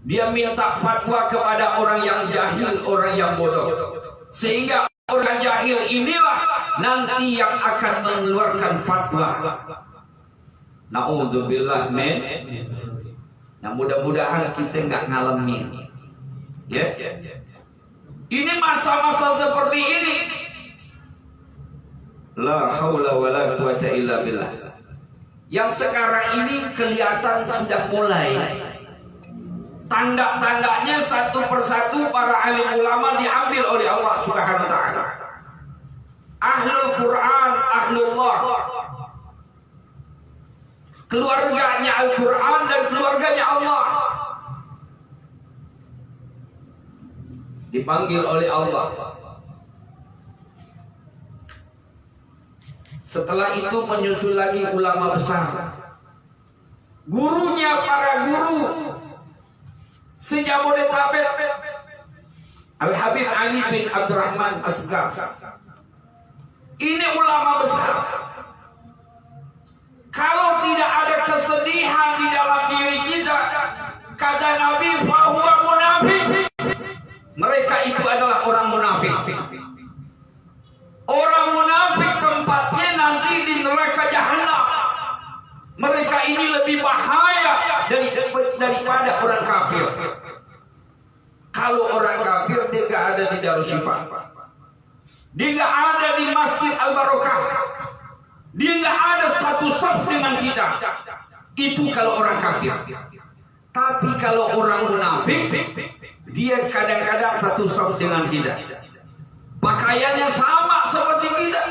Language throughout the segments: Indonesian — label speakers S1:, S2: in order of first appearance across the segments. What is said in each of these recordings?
S1: Dia minta fatwa kepada orang yang jahil, orang yang bodoh. Sehingga orang jahil inilah nanti yang akan mengeluarkan fatwa. Na'udzubillah min. Nah, mudah-mudahan kita nggak ngalamin. Ya. Ini masa-masa seperti ini. La haula wala quwata illa billah. Yang sekarang ini kelihatan sudah mulai. Tanda-tandanya satu persatu para alim ulama diambil oleh Allah Subhanahu wa taala. Ahlul Quran, ahlullah. Keluarganya Al-Quran dan keluarganya Allah dipanggil oleh Allah. Setelah itu menyusul lagi ulama besar, gurunya para guru se-Jabodetabek, Al-Habib Ali bin Abdurrahman Asghaf. Ini ulama besar. Kalau tidak ada kesedihan di dalam diri kita, kata Nabi, fahuwa munafik. Mereka itu adalah orang munafik. Orang munafik tempatnya nanti di neraka jahanam. Mereka ini lebih bahaya daripada orang kafir. Kalau orang kafir dia nggak ada di Darussyifaa, dia nggak ada di Masjid Al-Barokah, dia nggak ada satu saf dengan kita. Itu kalau orang kafir. Tapi kalau orang munafik, dia kadang-kadang satu saf dengan kita. Pakaiannya sama seperti kita.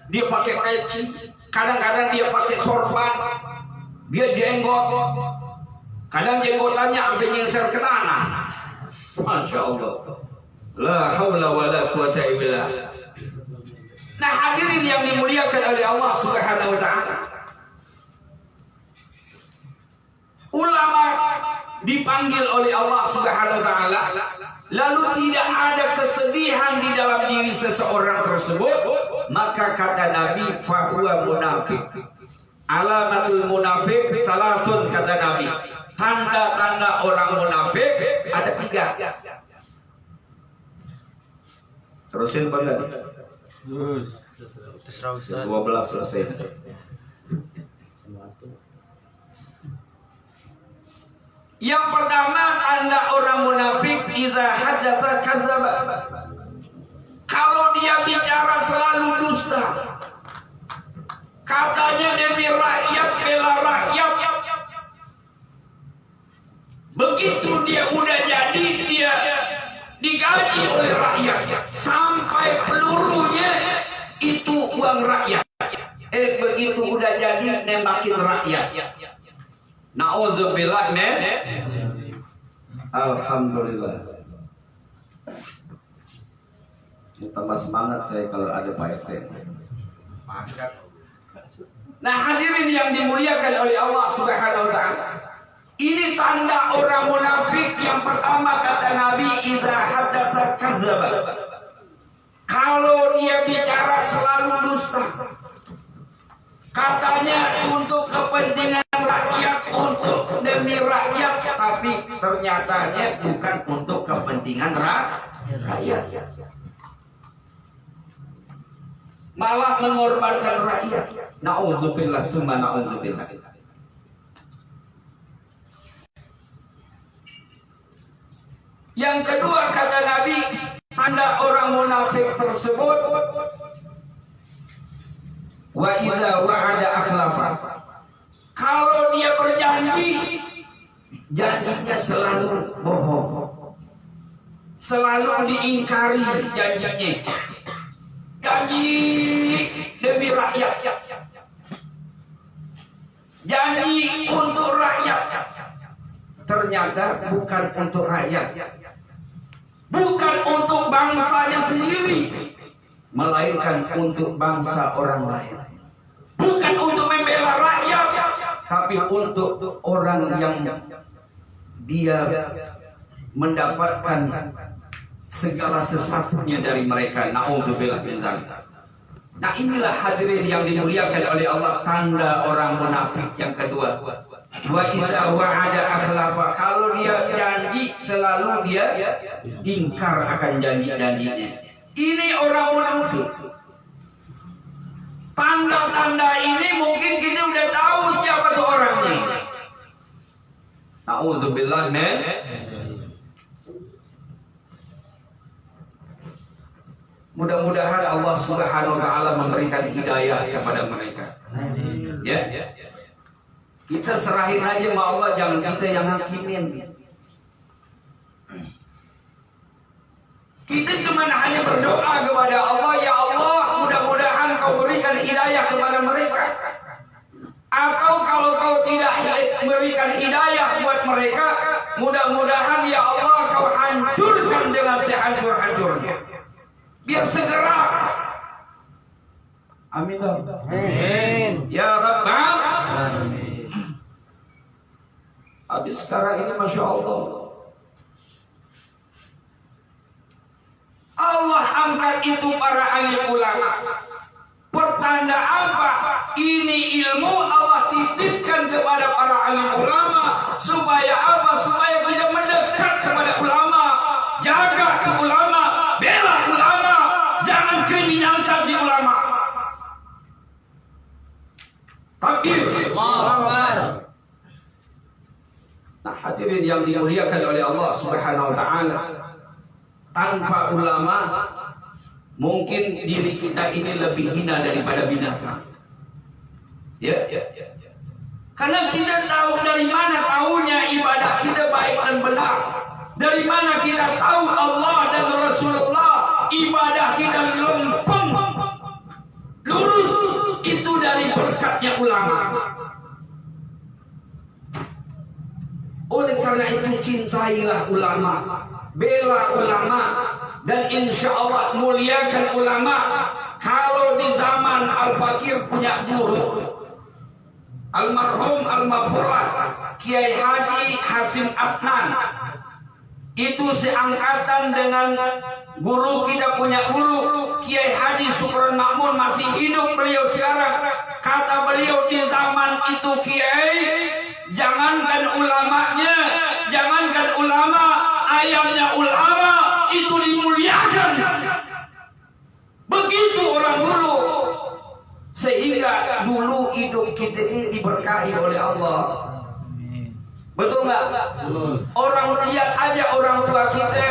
S1: Dia pakai peci, kadang-kadang dia pakai sorban, dia jenggot, kadang jenggotannya sampai nyengser ke tanah. Masya Allah. La haula wala quwata illa billah. Nah, hadirin yang dimuliakan oleh Allah Subhanahu wa taala. Ulama dipanggil oleh Allah Subhanahu wa taala, lalu tidak ada kesedihan di dalam diri seseorang tersebut, maka kata Nabi, fahuwa munafik. Alamatul munafik salasun, kata Nabi. Tanda-tanda orang munafik ada 3. Terusin Pak Gadi. 12 selesai. Yang pertama, tanda orang munafik, iza haddatsa kadzdzaba. Kalau dia bicara selalu dusta. Katanya demi rakyat, bela rakyat. Begitu dia udah jadi, dia digaji oleh rakyat. Sampai pelurunya itu uang rakyat. Begitu udah jadi nembakin rakyat. Na'udzubillah min. Alhamdulillah. Tambah semangat saya kalau ada Pak RT. Nah, hadirin yang dimuliakan oleh Allah Subhanahu wa taala. Ini tanda orang munafik. Yang pertama kata Nabi, idza haddatsa kadzdzaba. Kalau dia bicara selalu dusta. Katanya untuk kepentingan rakyat, untuk demi rakyat, tapi ternyatanya bukan untuk kepentingan rakyat. Malah mengorbankan rakyat. Na'udzubillah summa na'udzubillah. Yang kedua kata Nabi, tanda orang munafik tersebut, wa idza wa'ada akhlafa. Kalau dia berjanji, janjinya selalu bohong. Selalu diingkari janjinya. Janji demi rakyat. Janji untuk rakyat. Ternyata bukan untuk rakyat. Bukan untuk bangsanya sendiri, melainkan untuk bangsa orang lain. Bukan untuk membela rakyat, tapi untuk orang yang dia mendapatkan segala sesuatunya dari mereka. Na'udzubillah min dzalik. Nah, inilah hadirin yang dimuliakan oleh Allah, tanda orang munafik yang kedua. Wa idza wa'ada akhlafa. Kalau dia janji janji selalu dia ingkar akan janji-janjinya. Ini orang munafik. Tanda-tanda ini mungkin kita udah tahu siapa tuh orangnya. A'udzubillah min. Mudah-mudahan Allah Subhanahu wa taala memberikan hidayah kepada mereka. Ya. Kita serahin aja sama Allah, jangan kita yang hakimin. Kita cuma hanya berdoa kepada Allah, ya Allah, mudah-mudahan Kau berikan hidayah kepada mereka. Atau kalau Kau tidak berikan hidayah buat mereka, mudah-mudahan ya Allah Kau hancurkan dengan sehancur-hancurnya. Biar segera. Amin. Amin. Ya Rabbal Alamin. Habis sekarang ini Masya Allah, Allah angkat itu para alim ulama. Pertanda apa? Ini ilmu Allah titipkan kepada para alim ulama. Supaya apa? Supaya kita mendekat kepada ulama. Jaga ke ulama. Bela ulama. Jangan kriminalisasi ulama. Takbir. Nah, hadirin yang dimuliakan oleh Allah Subhanahu wa taala, tanpa ulama mungkin diri kita ini lebih hina daripada binatang. Ya. Karena kita tahu dari mana tahunya ibadah kita baik dan benar. Dari mana kita tahu Allah dan Rasulullah ibadah kita lempeng lurus, itu dari berkatnya ulama. Oleh karena itu cintailah ulama, bela ulama, dan insya Allah muliakan ulama. Kalau di zaman Al-Fakir punya guru, almarhum al-Mafurah Kiai Haji Hasim Adnan, itu seangkatan dengan guru kita punya guru Kiai Haji Sukron Makmun, masih hidup beliau sekarang. Kata beliau di zaman itu, Kiai, jangankan ulamanya, jangankan ulama, ayamnya ulama itu dimuliakan. Begitu orang dulu. Sehingga dulu hidup kita ini diberkahi oleh Allah. Betul nggak? Orang lihat aja orang tua kita.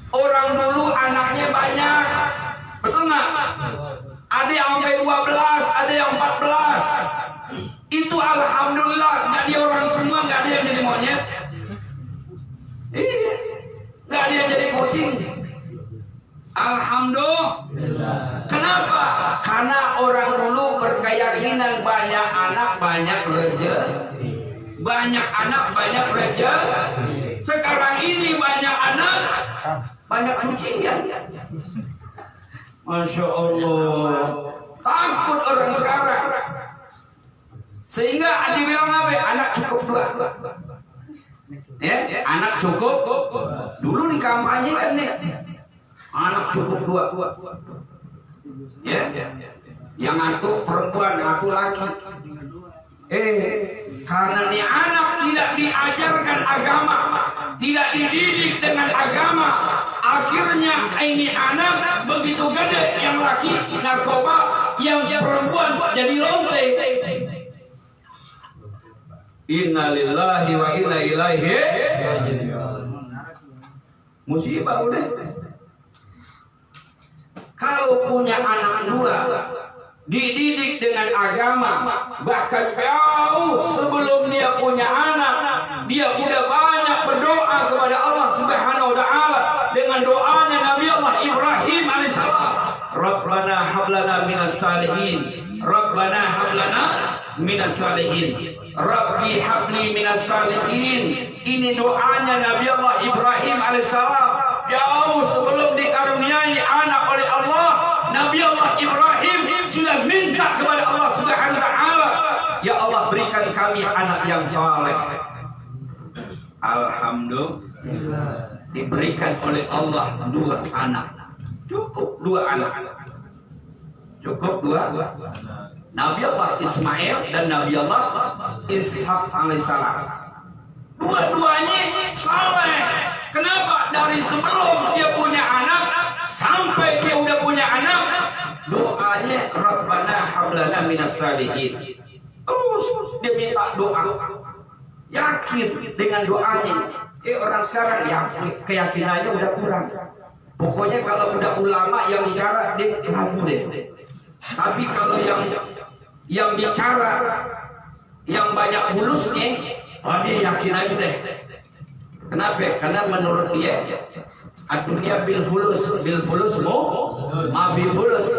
S1: Orang dulu anaknya banyak. Betul nggak? Ada yang sampai 12, ada yang 14. Itu alhamdulillah, jadi orang semua, nggak ada yang jadi monyet. Iya, nggak ada yang jadi kucing. Alhamdulillah. Kenapa? Karena orang dulu berkeyakinan banyak anak banyak rezeki. Banyak anak banyak rezeki. Sekarang ini banyak anak banyak cucian. Masya Allah. Takut orang sekarang. Sehingga dibilang apa? Anak cukup dua. Ya, anak cukup. Dulu di kampanye kan nih, anak cukup dua. Ya, yang satu perempuan, satu laki. Karena nih anak tidak diajarkan agama, tidak dididik dengan agama, akhirnya ini anak begitu gede, yang laki narkoba, yang perempuan jadi lonte. Inna lillahi wa inna ilaihi musibah udah. Kalau punya anak dua, dididik dengan agama, bahkan jauh sebelum dia punya anak, dia udah banyak berdoa kepada Allah Subhanahu wa taala dengan doanya Nabi Allah Ibrahim alaihissalam. Rabbana hablana minas salihin. Rabbana hablana minas salihin. Rabbi habli minas salihin. Ini doanya Nabi Allah Ibrahim alaihissalam. Jauh sebelum dikaruniai anak oleh Allah, Nabi Allah Ibrahim sudah minta kepada Allah Subhanahu wa taala, ya Allah berikan kami anak yang saleh. Alhamdulillah, diberikan oleh Allah dua anak. Cukup dua anak. Cukup dua. Nabi Allah Ismail dan Nabi Allah Ishak alaihissalam. Dua-duanya Jadi sebelum dia punya anak, sampai dia udah punya anak, doanya Rabbana hablana minas salihin. Terus dia minta doa. Yakin dengan doanya. Orang sekarang ya keyakinannya udah kurang. Pokoknya kalau udah ulama yang bicara dia ragu deh. Tapi kalau yang bicara yang banyak fulusnya, dia yakin aja deh. Kenapa? Karena menurut dia dunia bil fulus mafi fulus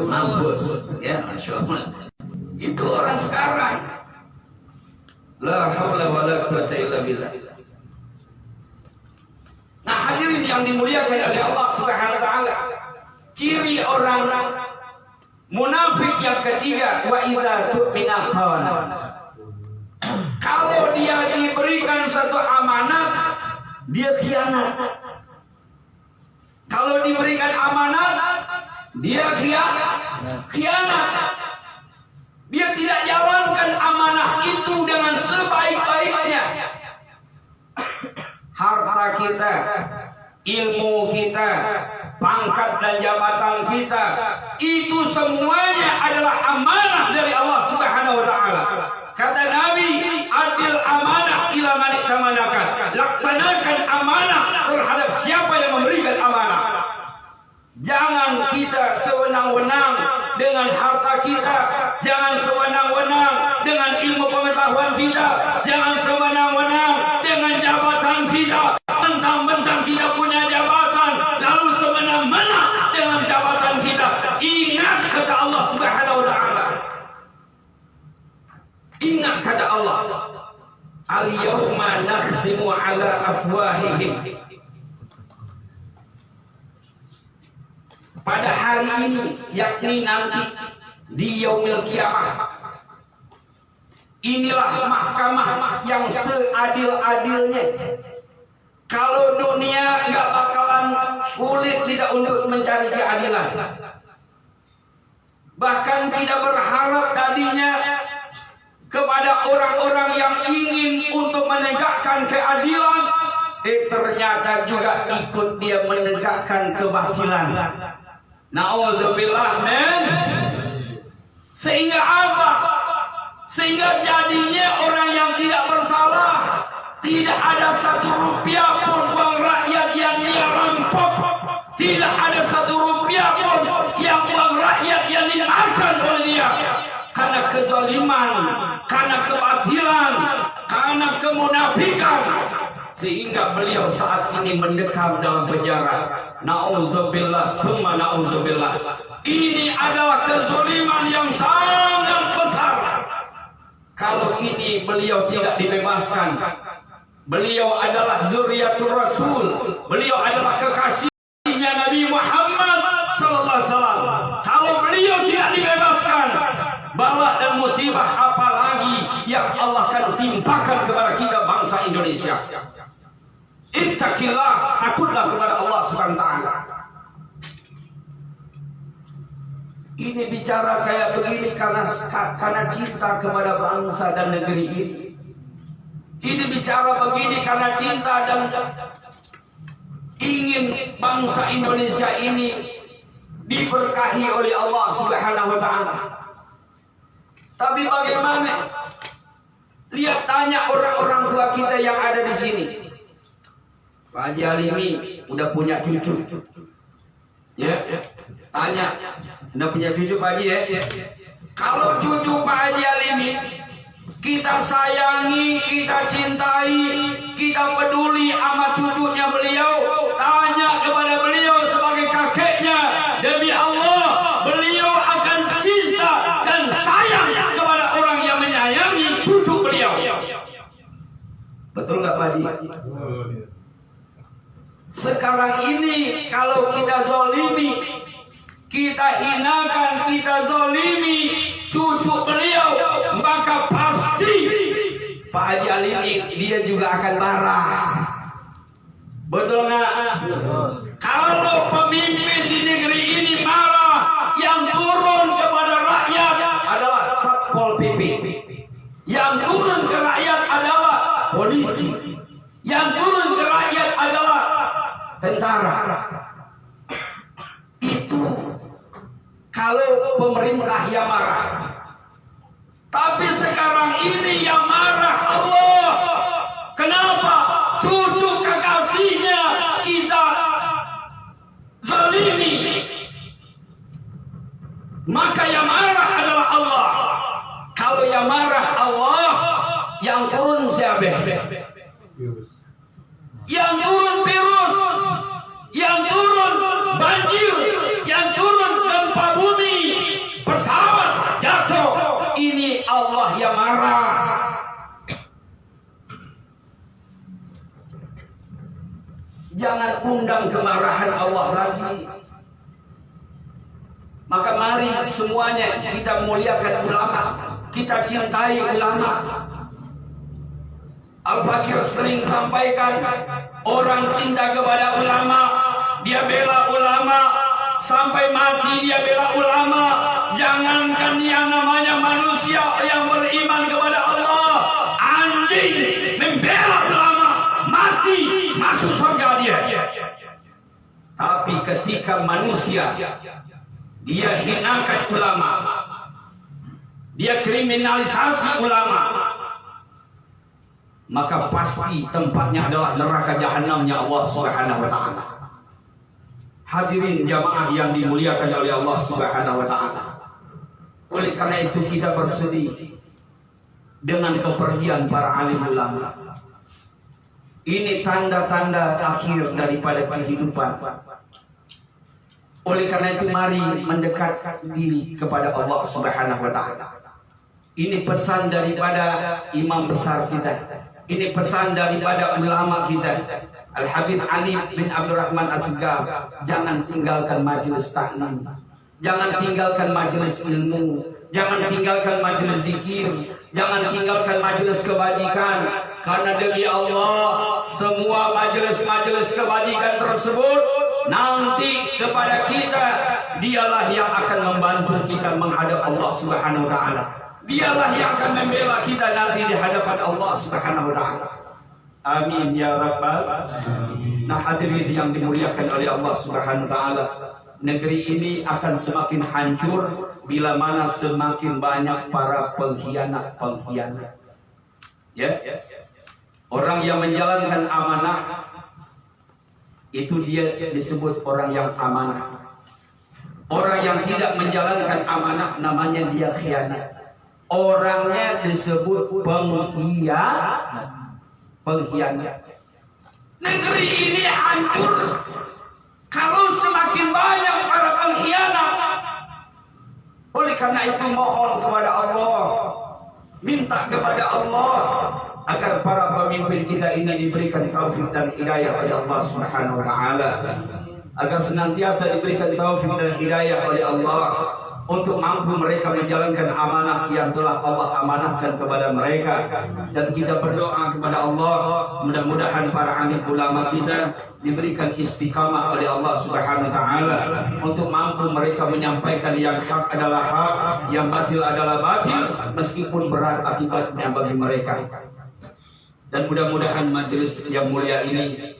S1: mampus. Ya, Masya Allah. Itu orang sekarang. La haula wala quwwata illa billah. Nah, hadirin yang dimuliakan oleh Allah Subhanahu wa taala, ciri orang munafik yang ketiga, wa idza tu'mina khawana. Kalau dia diberikan satu amanat, dia khianat. Kalau diberikan amanat, dia khianat. Dia tidak jalankan amanah itu dengan sebaik-baiknya. Harta kita, ilmu kita, pangkat dan jabatan kita, itu semuanya adalah amanah dari Allah Subhanahu wa taala. Kata Nabi, adil amanah ila man itamanaka. Laksanakan amanah terhadap siapa yang memberikan amanah. Jangan kita sewenang-wenang dengan harta kita, jangan sewenang-wenang dengan ilmu pengetahuan kita, jangan sewenang-wenang dengan jabatan kita. Mentang-mentang kita punya jabatan, lalu semena-mena dengan jabatan kita. Ingat kata Allah Subhanahu wa taala. Ingat kata Allah, al-yawma nakhtimu ala afwahihim. Pada hari ini, yakni nanti di yaumil kiamah, inilah mahkamah yang seadil-adilnya. Kalau dunia nggak bakalan sulit tidak untuk mencari keadilan. Bahkan tidak berharap tadinya kepada orang-orang yang ingin untuk menegakkan keadilan, ternyata juga ikut dia menegakkan kebatilan. Na'udzubillah men. Sehingga apa? Sehingga jadinya orang yang tidak bersalah, tidak ada satu rupiah pun uang rakyat yang dia rampok, tidak ada satu rupiah pun yang uang rakyat yang dimakan oleh dia. Karena kezaliman, karena kebatilan, karena kemunafikan, sehingga beliau saat ini mendekam dalam penjara. Na'udzubillah, summa na'udzubillah. Ini adalah kezaliman yang sangat besar. Kalau ini beliau tidak dibebaskan, beliau adalah zuriyatul Rasul, beliau adalah kekasihnya Nabi Muhammad sallallahu alaihi wasallam. Kalau beliau tidak dibebaskan, bala dan musibah apa lagi yang Allah akan timpakan kepada kita bangsa Indonesia. Ittaqillah, takutlah kepada Allah Subhanahu wa taala. Ini bicara kayak begini karena cinta kepada bangsa dan negeri ini. Ini bicara begini karena cinta dan ingin bangsa Indonesia ini diberkahi oleh Allah Subhanahu wa taala. Tapi bagaimana? Lihat, tanya orang-orang tua kita yang ada di sini. Pak Haji Alimi udah punya cucu, ya? Tanya, udah punya cucu Pak Haji ya? Kalau cucu Pak Haji Alimi kita sayangi, kita cintai, kita peduli sama cucunya beliau, tanya kepada beliau sebagai kakeknya, demi Allah beliau akan cinta dan sayang kepada orang yang menyayangi cucu beliau. Betul nggak Pak Haji? Sekarang ini kalau kita zolimi, kita hinakan, kita zolimi cucu beliau, maka pasti Pak Haji Alimi dia juga akan marah. Betul nggak? Kalau pemimpin di negeri ini marah, yang turun kepada rakyat adalah Satpol PP, yang turun ke rakyat adalah polisi, yang turun ke rakyat adalah tentara. Itu kalau pemerintah yang marah. Tapi sekarang ini yang marah Allah. Kenapa? Cucu kekasihnya kita zalimi. Maka yang marah adalah Allah. Kalau yang marah Allah, yang turun siapa? Yang turun virus, yang turun banjir, yang turun gempa bumi, pesawat jatuh. Ini Allah yang marah. Jangan undang kemarahan Allah lagi. Maka mari semuanya kita muliakan ulama, kita cintai ulama. Al-Fakir sering sampaikan, orang cinta kepada ulama, dia bela ulama, sampai mati dia bela ulama. Jangankan yang namanya manusia yang beriman kepada Allah, anjing membela ulama, mati masuk surga dia. Tapi ketika manusia dia hinakan ulama, dia kriminalisasi ulama, maka pasti tempatnya adalah neraka jahanamnya Allah Subhanahu wa taala. Hadirin jamaah yang dimuliakan oleh Allah Subhanahu wa taala. Oleh karena itu kita bersedih dengan kepergian para alim ulama. Ini tanda-tanda akhir daripada kehidupan. Oleh karena itu mari mendekatkan diri kepada Allah Subhanahu wa taala. Ini pesan daripada imam besar kita. Ini pesan daripada ulama kita. Al-Habib Ali bin Abdurrahman As-Segaf, jangan tinggalkan majelis taklim. Jangan tinggalkan majelis ilmu. Jangan tinggalkan majelis zikir. Jangan tinggalkan majelis kebajikan. Karena demi Allah, semua majelis-majelis kebajikan tersebut nanti kepada kita, dialah yang akan membantu kita menghadap Allah Subhanahu wa taala. Dialah yang akan membela kita nanti di hadapan Allah Subhanahu wa taala. Amin ya rabbal alamin. Nah, hadirin yang dimuliakan oleh Allah Subhanahu wa taala, negeri ini akan semakin hancur bila mana semakin banyak para pengkhianat. Ya. Orang yang menjalankan amanah itu dia disebut orang yang amanah. Orang yang tidak menjalankan amanah namanya dia khianat. Orangnya disebut pengkhianat. Negeri ini hancur kalau semakin banyak para pengkhianat. Oleh karena itu mohon kepada Allah, minta kepada Allah agar para pemimpin kita ini diberikan taufik dan hidayah oleh Allah Subhanahu wa taala, agar senantiasa diberikan taufik dan hidayah oleh Allah untuk mampu mereka menjalankan amanah yang telah Allah amanahkan kepada mereka. Dan kita berdoa kepada Allah, mudah-mudahan para alim ulama kita diberikan istiqamah oleh Allah Subhanahu wa taala untuk mampu mereka menyampaikan yang hak adalah hak, yang batil adalah batil, meskipun berat akibatnya bagi mereka. Dan mudah-mudahan majelis yang mulia ini,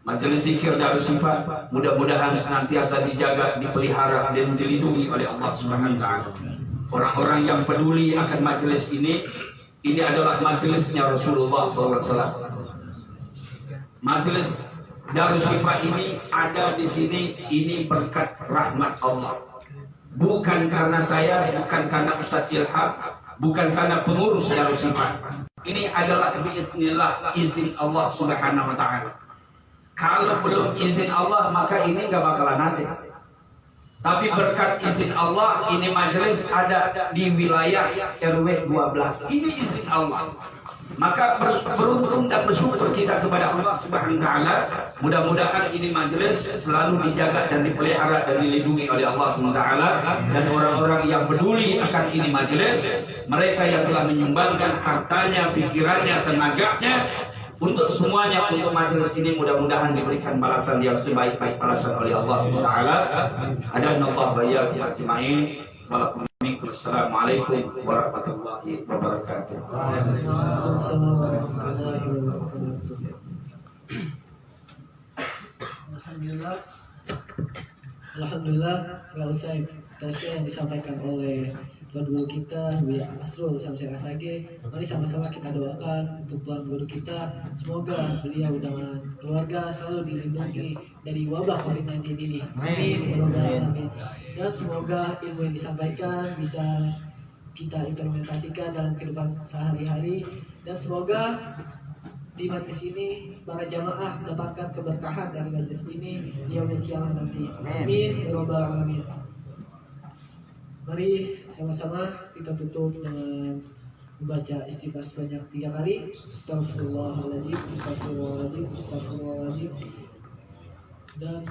S1: majelis zikir Darus Sifat, mudah-mudahan senantiasa dijaga, dipelihara dan dilindungi oleh Allah Subhanahu wa taala. Orang-orang yang peduli akan majelis ini adalah majelisnya Rasulullah SAW. Majelis Darus Sifat ini ada di sini, ini berkat rahmat Allah. Bukan karena saya, bukan karena Ustaz Ilham, bukan karena pengurus Darus Sifat. Ini adalah biiznillah, izin Allah Subhanahu wa taala. Kalau belum izin Allah, maka ini gak bakalan ada. Tapi berkat izin Allah, ini majelis ada di wilayah RW 12. Ini izin Allah. Maka beruntung dan bersyukur kita kepada Allah Subhanahu wa taala. Mudah-mudahan ini majelis selalu dijaga dan dipelihara dan dilindungi oleh Allah Subhanahu wa taala. Dan orang-orang yang peduli akan ini majelis, mereka yang telah menyumbangkan hartanya, pikirannya, tenaganya untuk semuanya, untuk majelis ini, mudah-mudahan diberikan balasan yang sebaik-baik balasan oleh Allah Subhanahu wa taala. Hadanallahu wa iyyakum ajma'in. Wassalamualaikum warahmatullahi wabarakatuh.
S2: Alhamdulillah telah usai tasnya yang disampaikan oleh Tuan Guru kita Buya Asrul Samsir Asage. Mari sama-sama kita doakan untuk Tuan Guru kita, semoga beliau dengan keluarga selalu dilindungi dari wabah COVID-19 ini. Amin. Amin. Dan semoga ilmu yang disampaikan bisa kita implementasikan dalam kehidupan sehari-hari, dan semoga di majlis ini para jamaah mendapatkan keberkahan dari majlis ini di yaumil qiyamah nanti. Amin ya rabbal alamin. Mari sama-sama kita tutup dengan membaca istighfar sebanyak 3 kali. Astagfirullahaladzim, astagfirullahaladzim, astagfirullahaladzim. Dan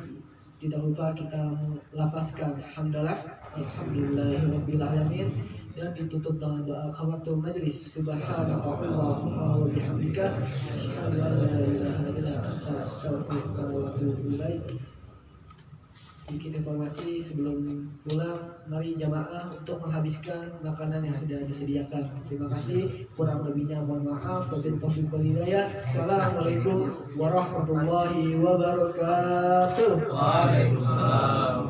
S2: tidak lupa kita melafazkan hamdalah, alhamdulillahirabbil alamin, dan ditutup dengan doa kafaratul majlis. Subhanakallahumma wa bihamdika asyhadu an la ilaha illa anta astaghfiruka wa atubu ilaik. Sedikit informasi sebelum pulang, mari jamaah untuk menghabiskan makanan yang sudah disediakan. Terima kasih, kurang lebihnya mohon maaf. Wabillahi taufiq wal hidayah. Assalamualaikum warahmatullahi wabarakatuh.
S3: Waalaikumsalam.